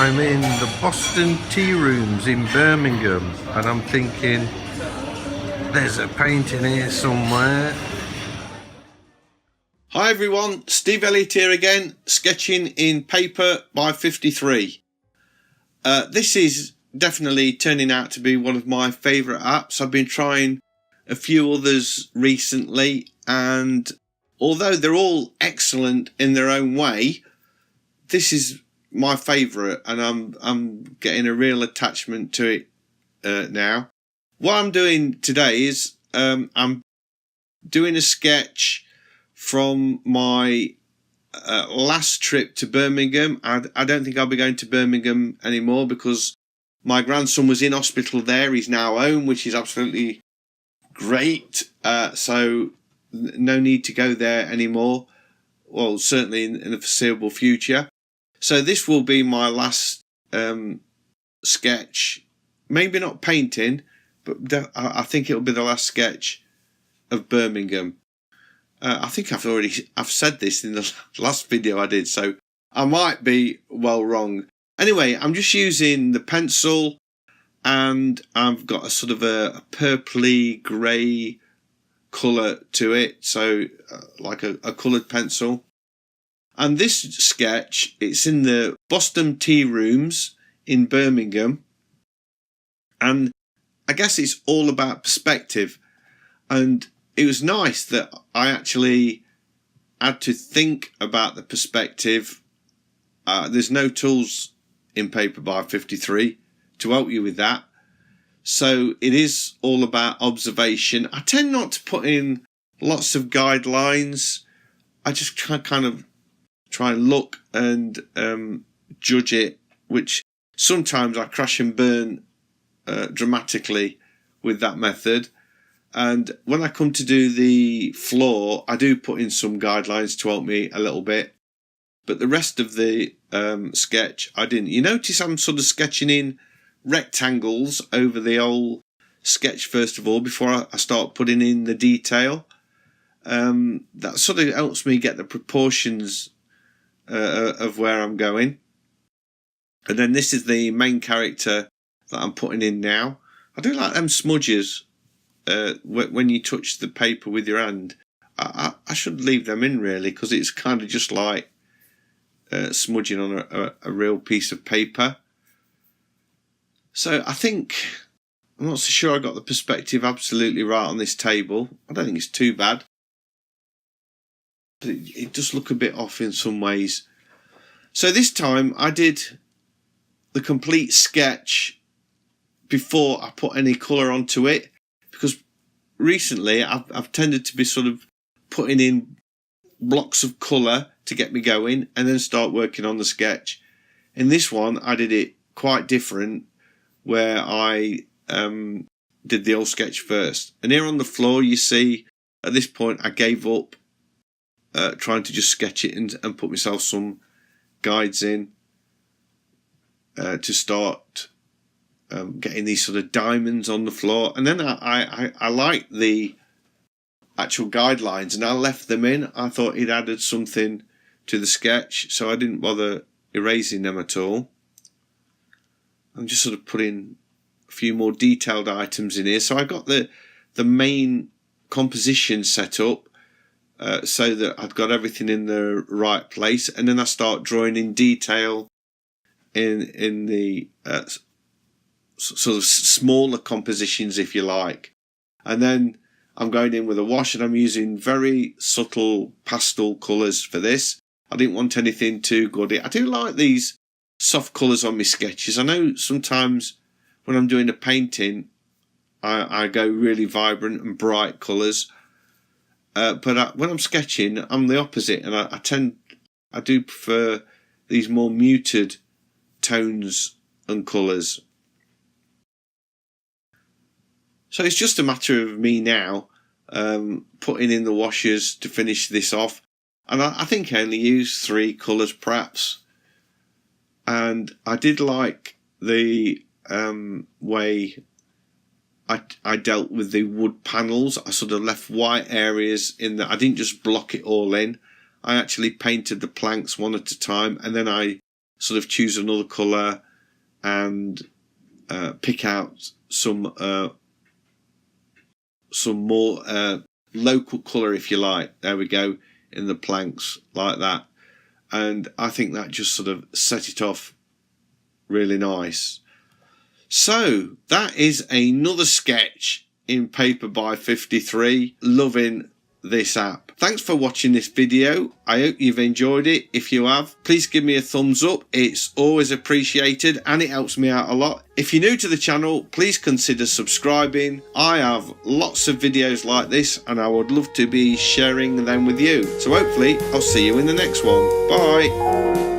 I'm in the Boston Tea Rooms in Birmingham, and I'm thinking there's a painting here somewhere. Hi everyone, Steve Elliott here again, sketching in paper by 53. This is definitely turning out to be one of my favourite apps. I've been trying a few others recently, and although they're all excellent in their own way, this is my favourite, and I'm getting a real attachment to it now. What I'm doing today is I'm doing a sketch from my last trip to Birmingham. I don't think I'll be going to Birmingham anymore because my grandson was in hospital there. He's now home, which is absolutely great. So no need to go there anymore. Well, certainly in the foreseeable future. So this will be my last sketch. Maybe not painting, but I think it'll be the last sketch of Birmingham. I think I've said this in the last video I did, so I might be well wrong. Anyway, I'm just using the pencil, and I've got a sort of a purpley grey colour to it, so like a coloured pencil. And this sketch, it's in the Boston Tea Rooms in Birmingham, and I guess it's all about perspective. And it was nice that I actually had to think about the perspective. There's no tools in Paper by 53 to help you with that. So it is all about observation. I tend not to put in lots of guidelines. I just kind of try and look and judge it, which sometimes I crash and burn dramatically with that method. And when I come to do the floor, I do put in some guidelines to help me a little bit. But the rest of the sketch, I didn't. You notice I'm sort of sketching in rectangles over the whole sketch first of all, before I start putting in the detail. That sort of helps me get the proportions of where I'm going. And then this is the main character that I'm putting in now. I do like them smudges. When you touch the paper with your hand, I should leave them in really, because it's kind of just like smudging on a real piece of paper. So I think, I'm not so sure I got the perspective absolutely right on this table. I don't think it's too bad, but it does look a bit off in some ways. So this time I did the complete sketch before I put any colour onto it, because recently I've tended to be sort of putting in blocks of colour to get me going and then start working on the sketch. In this one I did it quite different, where I did the whole sketch first. And here on the floor you see at this point I gave up trying to just sketch it and put myself some guides in to start getting these sort of diamonds on the floor. And then I liked the actual guidelines and I left them in. I thought it added something to the sketch, so I didn't bother erasing them at all. I'm just sort of putting a few more detailed items in here. So I got the main composition set up so that I've got everything in the right place, and then I start drawing in detail in the sort of smaller compositions, if you like. And then I'm going in with a wash, and I'm using very subtle pastel colours for this. I didn't want anything too gaudy. I do like these soft colours on my sketches. I know sometimes when I'm doing a painting I go really vibrant and bright colours, but when I'm sketching I'm the opposite, and I do prefer these more muted tones and colours. So it's just a matter of me now putting in the washes to finish this off, and I think I only used 3 colours perhaps. And I did like the way I dealt with the wood panels. I sort of left white areas in that. I didn't just block it all in. I actually painted the planks one at a time, and then I sort of choose another colour and pick out some more local colour, if you like. There we go, in the planks like that. And I think that just sort of set it off really nice. So that is another sketch in Paper by 53. Loving this app. Thanks for watching this video. I hope you've enjoyed it. If you have, please give me a thumbs up. It's always appreciated and it helps me out a lot. If you're new to the channel, please consider subscribing. I have lots of videos like this and I would love to be sharing them with you. So hopefully I'll see you in the next one. Bye.